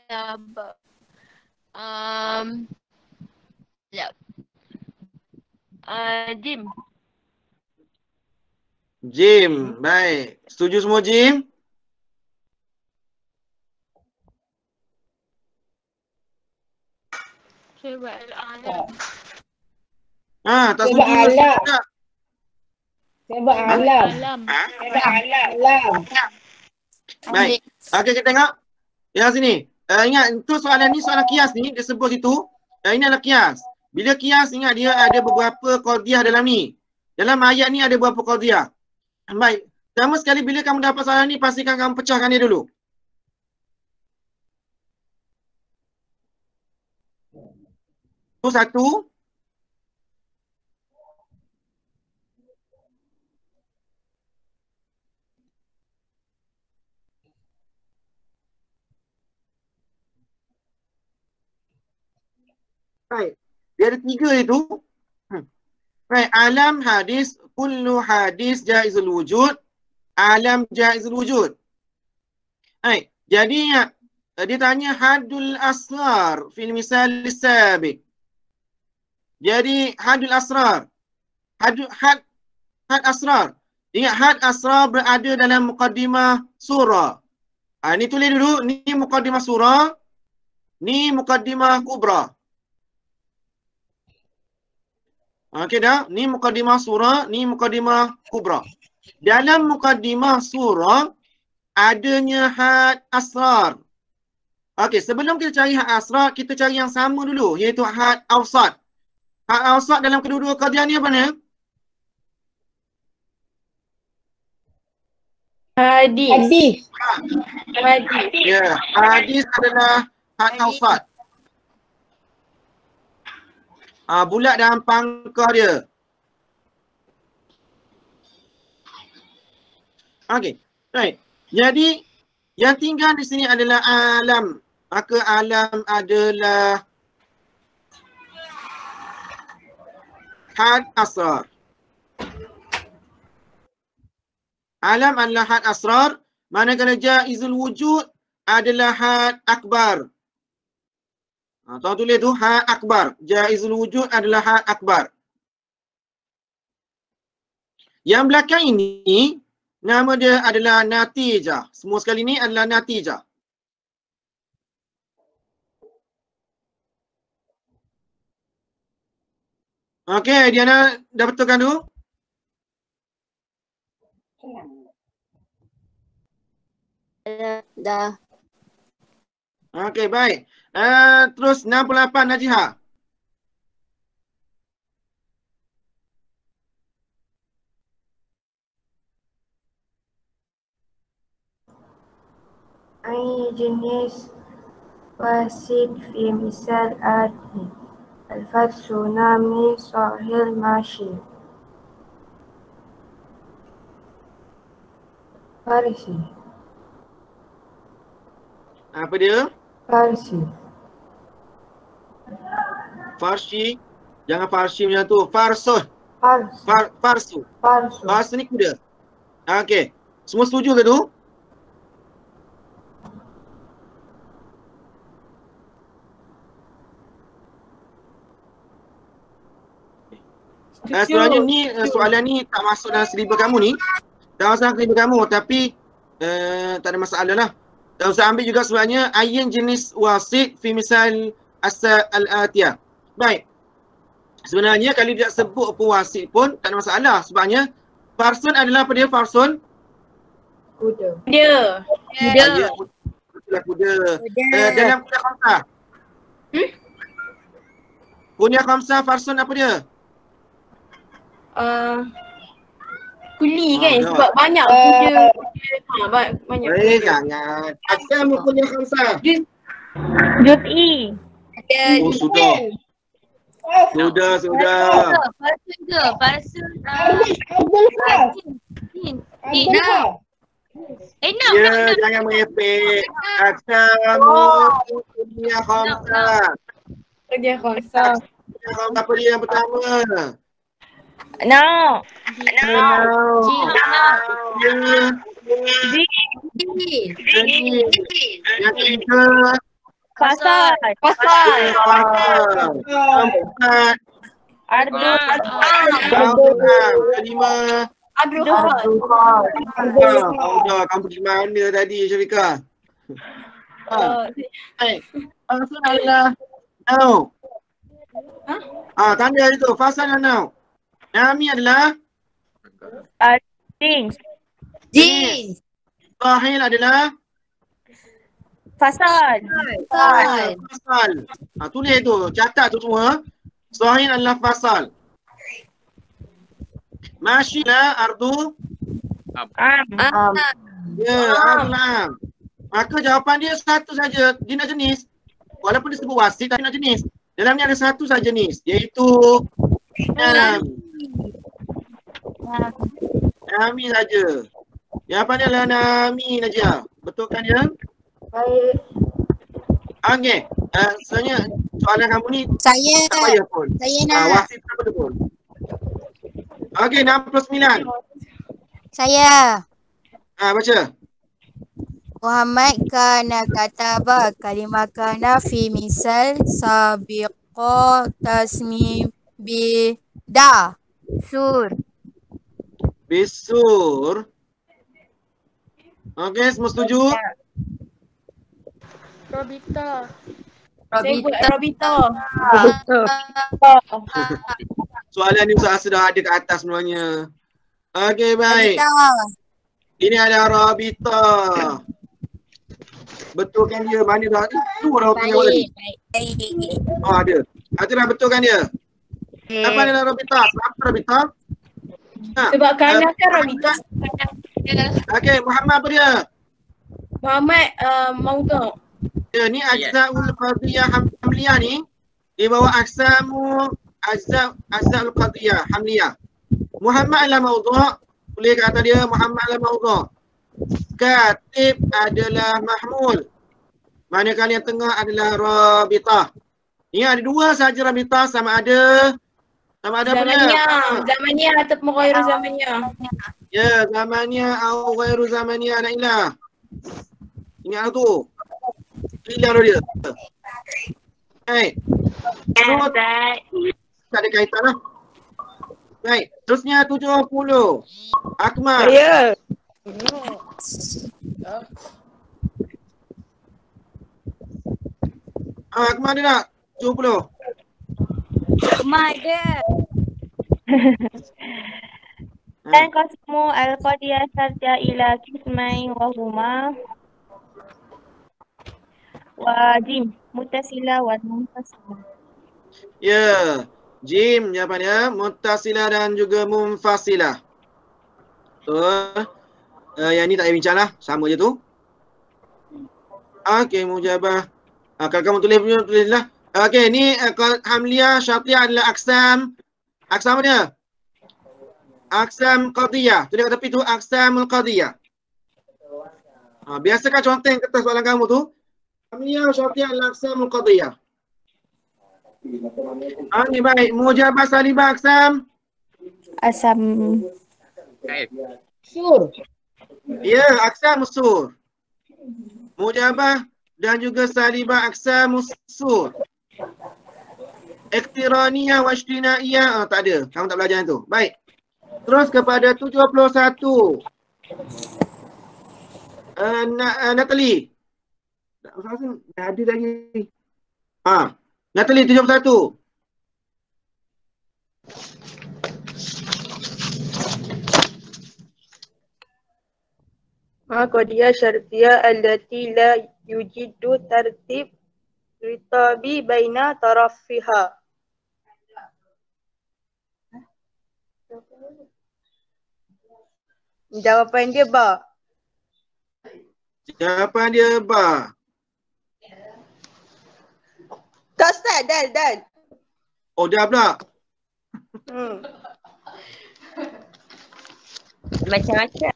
A: Jim, baik. Setuju semua Jim?
I: Saya buat alam.
A: Tak setuju.
D: Saya buat alam.
A: Baik. Okey, kita tengok. Yang sini. Ingat, itu soalan ni, soalan kias ni, dia sebut situ. Ini adalah kias. Bila kias, ingat dia ada beberapa qadhiyah dalam ni. Dalam ayat ni ada beberapa qadhiyah. Baik. Pertama sekali bila kamu dapat soalan ni, pastikan kamu pecahkan dia dulu. Itu satu. Baik. Dia ada tiga itu. Baik. Alam hadis, kullu hadis jaizul wujud. Alam jaizul wujud. Baik. Jadi dia tanya hadul asrar fil misal sabiq. Jadi hadul asrar. Had asrar. Ingat had asrar berada dalam muqaddimah surah. Ni tulis dulu, ni muqaddimah surah. Ni muqaddimah kubra. Okey dah, ni muqaddimah surah, ni muqaddimah kubra. Dalam muqaddimah surah adanya had asrar. Okey, sebelum kita cari had asrar, kita cari yang sama dulu, iaitu had awsat. Had awsat dalam kedua-dua qadhiyah ni apa ni?
D: Hadis.
A: Ya, hadis adalah had awsat. Bulat dalam pangkah dia. Okey. Right. Jadi yang tinggal di sini adalah alam. Maka alam adalah had asrar. Alam adalah had asrar. Manakala jaizul wujud adalah had akbar. Tuan tulis tu had akbar. Jaizul wujud adalah had akbar. Yang belakang ini nama dia adalah natijah. Semua sekali ni adalah natijah. Okey, Diana dah betulkan tu?
E: Dah.
A: Okey, baik. Terus 68 Najihah.
F: Ai jenis wasid fi misal ati. Al-fatsu nami sahil mashi. Farsi.
A: Apa dia?
F: Farsi.
A: Farsi. Jangan Farsi macam tu. Farsuh. Farsu. Farsu ni kuda. Okey. Semua setuju ke tu? Sebenarnya ni soalan ni tak masuk dalam silibus kamu ni. Tak masuk dalam silibus kamu tapi tak ada masalah lah. Dan Ustaz ambil juga sebenarnya ayin jenis wasit fi misal asal al-atiyah. Baik. Sebenarnya kalau tidak sebut apa wasit pun tak ada masalah. Sebabnya farsun adalah apa dia farsun?
H: Kuda.
A: Ya, kuda. Dalam kuda khamsah. Kuda khamsah farsun apa dia?
H: Kuli kan sebab banyak kuda. Banyak.
A: Jangan. Aksam kuda khamsah.
C: Juz'i.
A: Oh, sudah. Sudah.
E: Farsun ke? Farsun. Enam.
A: Ya, jangan merepek. Aksam kuda khamsah.
H: Kuda khamsah.
A: Apa dia yang pertama?
C: No.
A: Yang ketiga
C: Fasal.
A: Empat. Kelima. Kamu pergi mana tadi Syarika? Fasal adalah now. Tanda itu fasal adalah now. Nami adalah
C: Jeans.
A: Sahil adalah
C: Fasal.
A: fasal. Tulis tu, catat tu semua. Sahil adalah fasal. Masyi lah ardu. Ya, adalah. Maka jawapan dia satu saja, dia nak jenis. Walaupun disebut wasit tapi nak jenis. Dalam ni ada satu saja jenis, iaitu Nami saja. Jawapan dia adalah Nami saja. Betul kan dia?
F: Baik.
A: Okey. Sebenarnya soalan kamu ni
E: Saya
A: tak payah pun.
E: nak.
A: Wasit tak betul pun. Okey, 69.
E: Saya.
A: Baca.
E: Muhammad kana kataba kalimah kana fi misal sabiqa tasmim bida sur.
A: Bisur. Okey, semua setuju?
I: Robita.
H: Saya buat Robita.
A: Soalan ni Ustaz sudah ada kat atas sebenarnya. Okey, baik. Ini ada Rabita. Betul kan dia? Mana dah? Itu orang tengok tadi. Oh, ada. Itu dah betul kan dia? Apa dia Rabita? Kenapa Rabita?
H: Sebab kanan kan Robita.
A: Okey, Muhammad apa dia?
H: Muhammad Maudha.
A: Ya, ni Ajza'ul Qadiyah Hamliyah ni. Di bawah Ajza'ul Qadiyah Hamliyah. Muhammad adalah maudha'. Boleh kata dia Muhammad adalah maudha'. Katib adalah mahmul. Manakala yang tengah adalah rabitah. Ini ada dua saja rabitah sama ada apa dia?
H: Zamannya ataupun ghairu zamannya.
A: Ya, zamannya atau ghairu zamannya Nailah. Ingat tu. Pilih dia. Baik. Tak ada kaitan lah. Baik. Terusnya 70. Akmal.
C: Ya.
A: Akmal ada tak? 70.
E: Akmal ada.
C: Dan qasmu al-qadiyah sarja ila kismain wa huma wajim mutasila wa munfasila.
A: Ya. Jim jawapannya muttasilah dan juga munfasilah. Betul. Yang ni tak payah bincang lah. Sama je tu. Okey, mujabah. Kalau kamu tulislah. Okey, ni Hamliyah, Syatiyah adalah aksam. Aksam apa dia? Aksam Qadiyah. Tulis kat tepi tu Aksamul Qadiyah. Biasakan contoh yang kertas soalan kamu tu. Hamliyah, Syatiyah adalah Aksamul Qadiyah. Ni baik. Mujabah salibah aksam.
C: Asam.
J: Kaif.
D: Sur.
A: Ya, aksam usur. Mujabah dan juga salibah aksam usur. Iktiraniyah wa ijtinaiyah. Tak ada. Kamu tak belajar yang tu. Baik. Terus kepada 71. Natalie. Dah ada lagi. Natalie 71.
F: Qadiyah syartiyah allati la yujidu tartib ritabi baina tarafiha. Jawapan dia ba.
A: Jawapan dia ba.
F: Tak start, dal.
A: Oh, dah pula.
B: Macam-macam.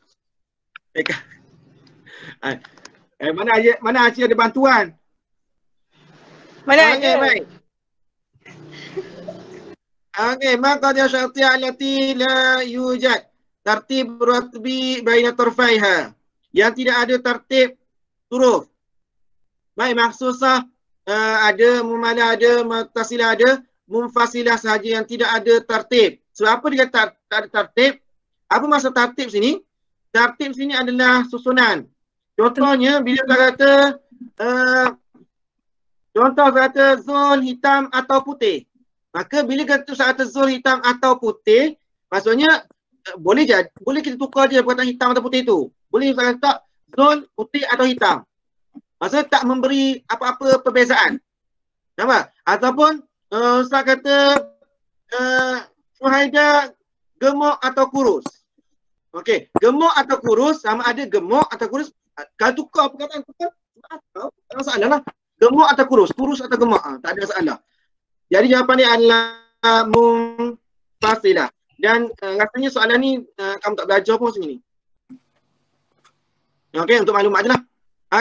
A: Mana Acik ada bantuan?
F: Mana ada?
A: Baik. Okey, maka dia syartiyah allati la yujad tartib ratbi baina tarfaiha. Yang tidak ada tertib huruf. Baik, maksudnya ada mumalah, ada muttasilah, ada munfasilah sahaja yang tidak ada tertib. Sebab apa dia tak ada tertib? Apa maksud tertib sini? Tertib sini adalah susunan. Contohnya bila kita kata contoh kata zul hitam atau putih. Maka bila kata zul hitam atau putih, maksudnya boleh kita tukar je perkataan hitam atau putih tu. Boleh kita kata zul putih atau hitam. Maksudnya tak memberi apa-apa perbezaan. Nampak? Ataupun Ustaz kata Suhaida gemuk atau kurus. Okey, gemuk atau kurus sama ada gemuk atau kurus. Kalau tukar perkataan tukar, tak ada masalah lah. Gemuk atau kurus atau gemuk, tak ada masalah. Jadi jawapan dia adalah munfasilah. Dan rasanya soalan ni kamu tak belajar pun sini. Okey, untuk maklumat je lah.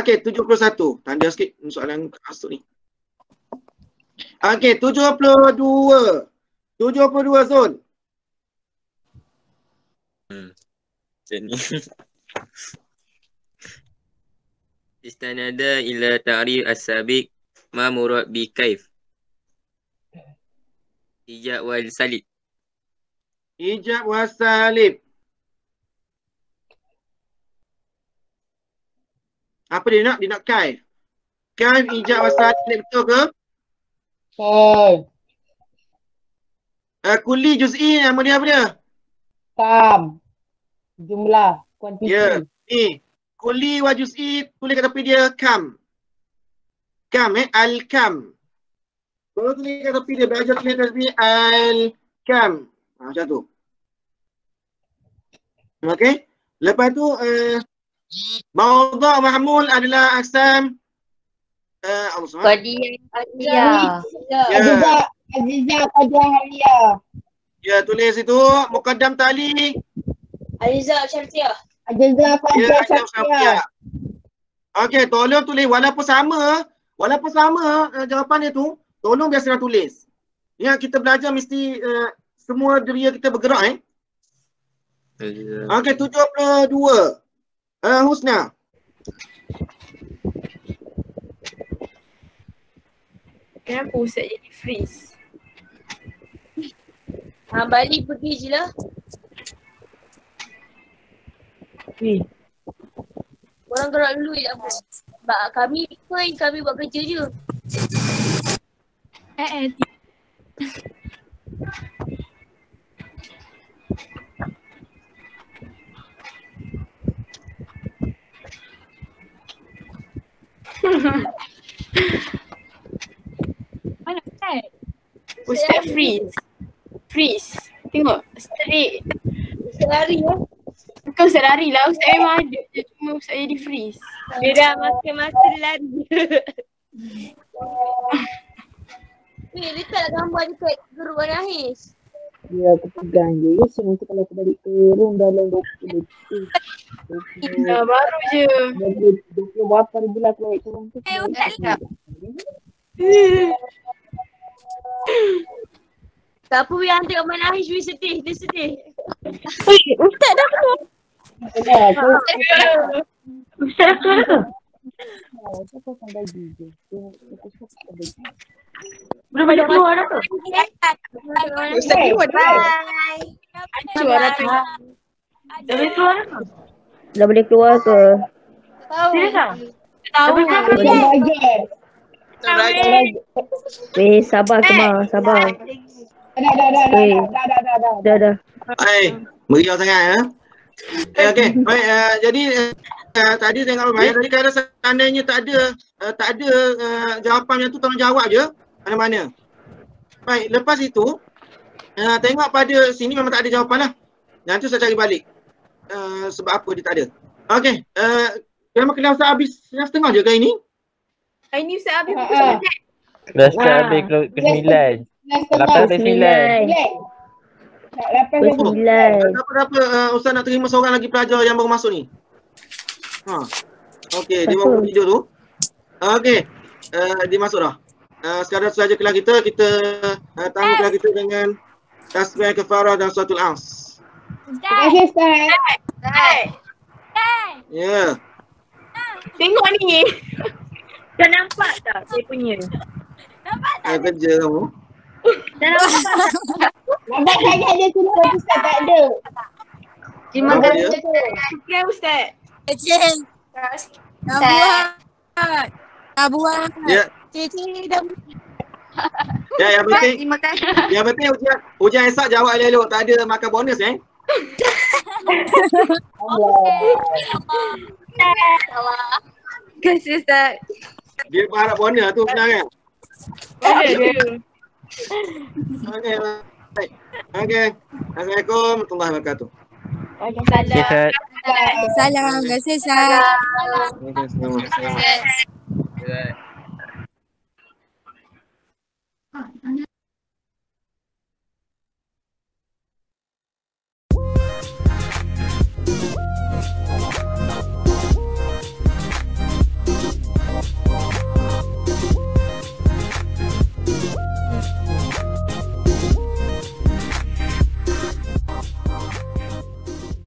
A: Okey, 71. Tanda sikit soalan masuk ni. Okey, 72. 72 Zul.
J: Macam ni. Istanada ila ta'rif as-sabiq ma murad bi kaif. Ijab wal salib.
A: Ijab wal salib. Apa dia nak? Dia nak kaif. Kaif ijab wal salib, betul ke? Kuli juz'i nama dia apa dia?
D: Kam. Jumlah, kuantiti.
A: Ya, ni. Kuli wa juz'i tulis kat tepi dia kam. Kam al-kam. Kalau tulis kat tepi dia, belajar tulis kat tepi al-kam. Macam tu. Okey. Lepas tu mawdu' mahmul adalah aksam
B: Qadiyah.
D: Azizah Qadiyah Haliyah.
A: Ya, tulis itu muqaddam tali.
B: Azizah Syartiyah.
D: Azizah Qadiyah Syartiyah.
A: Okey, tolong tulis walaupun sama jawapan dia tu, tolong biasalah tulis. Ingat kita belajar mesti semua deria kita bergerak Okey, 72. Husna.
H: Kenapa Ustaz jadi freeze?
B: Balik pergi je lah. Korang gerak dulu je apa. Sebab kami buat kerja je.
H: Mana Ustaz? Ustaz freeze. Tengok straight.
B: Ustaz lari
H: Bukan Ustaz lari lah. Ustaz memang ada. Cuma Ustaz jadi freeze.
B: Dia dah masa dia lari. Letaklah gambar dekat grup Warna His.
D: Ya, aku pegang je. Ya, nanti kalau aku balik turun dalam 20 detik.
H: Baru je.
D: 20 berapa ribu lah aku balik turun tu.
E: Ustaz tak.
B: Siapa yang tengok Warna His sedih. Dia sedih.
E: Ustaz dah keluar.
D: Ustaz tu ke? Belum balik keluar dah tu.
F: Ustaz keluar dah.
H: Suara tu.
D: Dah boleh keluar dah tu?
C: Dah boleh keluar ke?
D: Serius tak?
H: Tahu.
C: Weh, sabar semua, sabar. Weh, dah.
A: Hai, meriah sangat ya. Okey. Baik, jadi tadi tengok baik tadi kalau seandainya tak ada jawapan yang tu tolong jawab je mana-mana. Baik, lepas itu tengok pada sini memang tak ada jawapan lah. Nanti saya cari balik. Sebab apa dia tak ada. Okey, memang kelas habis setengah je ke ini?
H: Hari ni Ustaz habis pukul 9.
G: Dah start habis ke 9. 8:09.
C: 9.
A: Apa Ustaz nak terima seorang lagi pelajar yang baru masuk ni? Okey, dia baru video tu. Okey, dia masuk dah. Sekarang saja kelas kita tamu kelas kita dengan tasbih kafarah dan suratul As.
D: Terima kasih Ustaz.
A: Ya.
H: Tengok ni.
D: Dah nampak tak saya punya?
A: Kerja kamu.
D: Dah nampak tak? Nampak banyak dia suruh Ustaz tak ada. Terima kasih Ustaz.
H: Okey Ustaz.
E: Cik. Dah buat.
A: Ya.
E: Cik dah
A: Ya, yang penting
E: terima kasih.
A: yang penting ujian esok jawab elok-elok, tak ada makan bonus
E: Terima kasih Ustaz.
A: Dia berharap bonus tu senang kan? Okey, baik. Okey. Assalamualaikum warahmatullahi wabarakatuh.
G: Ustaz.
E: Salam. Terima kasih Ustaz.
A: Terima kasih.